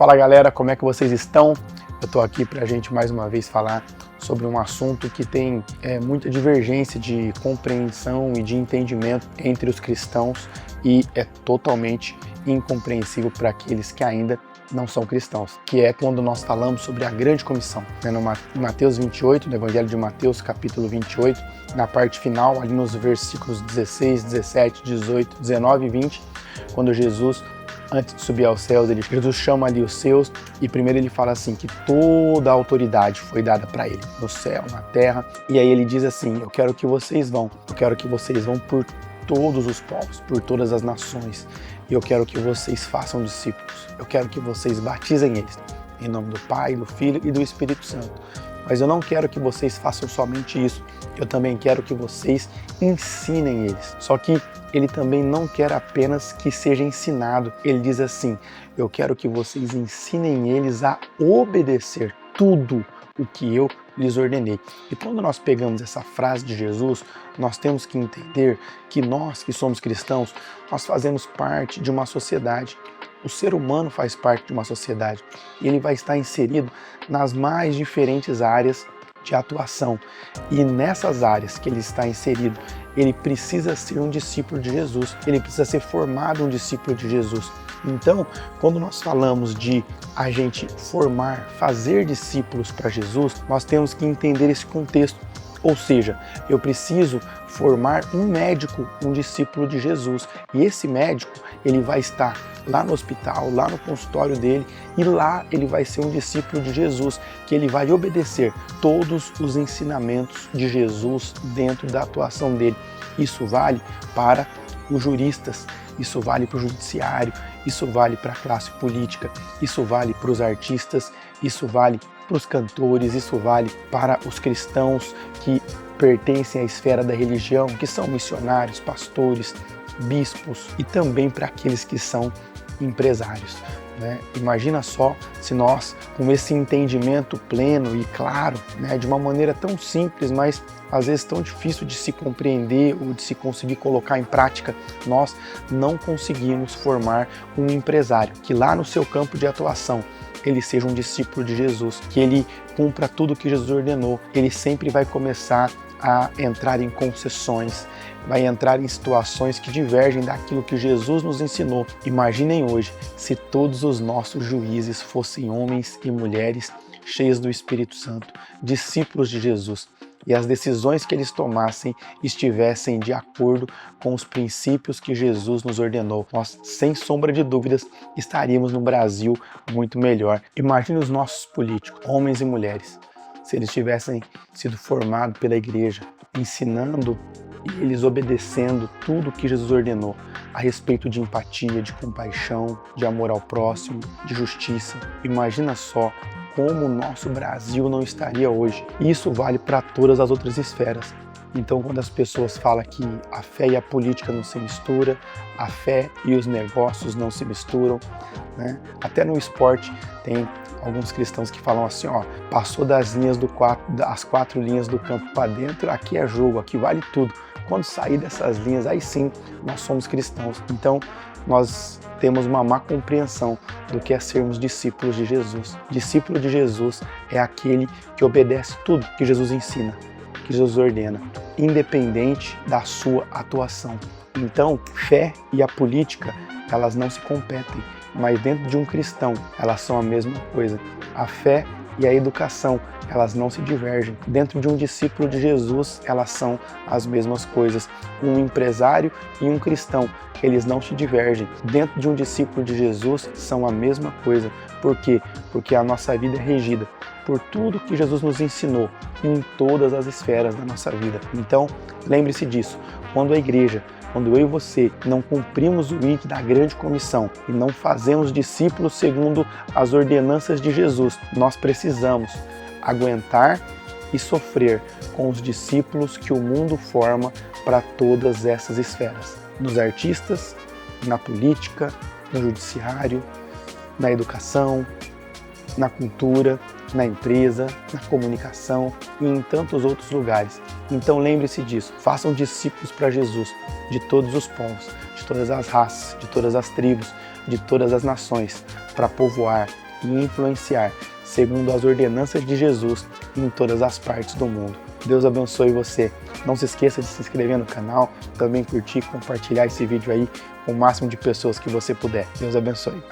Fala galera, como é que vocês estão? Eu tô aqui pra gente mais uma vez falar sobre um assunto que tem muita divergência de compreensão e de entendimento entre os cristãos e é totalmente incompreensível para aqueles que ainda não são cristãos, que é quando nós falamos sobre a grande comissão. No Mateus 28, no Evangelho de Mateus, capítulo 28, na parte final, ali nos versículos 16, 17, 18, 19 e 20, quando Jesus, antes de subir aos céus, Jesus chama ali os seus e primeiro ele fala assim, que toda a autoridade foi dada para ele, no céu, na terra, e aí ele diz assim, eu quero que vocês vão por todos os povos, por todas as nações, e eu quero que vocês façam discípulos, eu quero que vocês batizem eles, em nome do Pai, do Filho e do Espírito Santo. Mas eu não quero que vocês façam somente isso, eu também quero que vocês ensinem eles. Só que ele também não quer apenas que seja ensinado, ele diz assim, eu quero que vocês ensinem eles a obedecer tudo o que eu lhes ordenei. E quando nós pegamos essa frase de Jesus, nós temos que entender que nós que somos cristãos, nós fazemos parte de uma sociedade. O ser humano faz parte de uma sociedade e ele vai estar inserido nas mais diferentes áreas de atuação. E nessas áreas que ele está inserido, ele precisa ser um discípulo de Jesus, ele precisa ser formado um discípulo de Jesus. Então, quando nós falamos de a gente formar, fazer discípulos para Jesus, nós temos que entender esse contexto. Ou seja, eu preciso formar um médico, um discípulo de Jesus. E esse médico, ele vai estar lá no hospital, lá no consultório dele, e lá ele vai ser um discípulo de Jesus, que ele vai obedecer todos os ensinamentos de Jesus dentro da atuação dele. Isso vale para os juristas, isso vale para o judiciário, isso vale para a classe política, isso vale para os artistas, isso vale para os cantores, isso vale para os cristãos que pertencem à esfera da religião, que são missionários, pastores, bispos e também para aqueles que são empresários. Né? Imagina só se nós, com esse entendimento pleno e claro, né, de uma maneira tão simples, mas às vezes tão difícil de se compreender ou de se conseguir colocar em prática, nós não conseguimos formar um empresário que lá no seu campo de atuação ele seja um discípulo de Jesus, que ele cumpra tudo o que Jesus ordenou. Ele sempre vai começar a entrar em concessões, vai entrar em situações que divergem daquilo que Jesus nos ensinou. Imaginem hoje se todos os nossos juízes fossem homens e mulheres cheios do Espírito Santo, discípulos de Jesus, e as decisões que eles tomassem estivessem de acordo com os princípios que Jesus nos ordenou. Nós, sem sombra de dúvidas, estaríamos no Brasil muito melhor. Imagine os nossos políticos, homens e mulheres, se eles tivessem sido formados pela igreja, ensinando e eles obedecendo tudo o que Jesus ordenou a respeito de empatia, de compaixão, de amor ao próximo, de justiça. Imagina só como o nosso Brasil não estaria hoje. Isso vale para todas as outras esferas. Então, quando as pessoas falam que a fé e a política não se misturam, a fé e os negócios não se misturam, né? Até no esporte tem alguns cristãos que falam assim, ó, passou das quatro linhas do campo para dentro, aqui é jogo, aqui vale tudo. Quando sair dessas linhas, aí sim nós somos cristãos. Então, nós temos uma má compreensão do que é sermos discípulos de Jesus. Discípulo de Jesus é aquele que obedece tudo que Jesus ensina, que Jesus ordena, independente da sua atuação. Então, fé e a política, elas não se competem, mas dentro de um cristão, elas são a mesma coisa. A fé e a educação, elas não se divergem. Dentro de um discípulo de Jesus, elas são as mesmas coisas. Um empresário e um cristão, eles não se divergem. Dentro de um discípulo de Jesus, são a mesma coisa. Por quê? Porque a nossa vida é regida por tudo que Jesus nos ensinou em todas as esferas da nossa vida. Então, lembre-se disso. Quando a igreja, quando eu e você não cumprimos o rito da grande comissão e não fazemos discípulos segundo as ordenanças de Jesus, nós precisamos aguentar e sofrer com os discípulos que o mundo forma para todas essas esferas. Nos artistas, na política, no judiciário, na educação, na cultura, na empresa, na comunicação e em tantos outros lugares. Então lembre-se disso, façam discípulos para Jesus de todos os povos, de todas as raças, de todas as tribos, de todas as nações, para povoar, e influenciar, segundo as ordenanças de Jesus, em todas as partes do mundo. Deus abençoe você. Não se esqueça de se inscrever no canal, também curtir e compartilhar esse vídeo aí com o máximo de pessoas que você puder. Deus abençoe.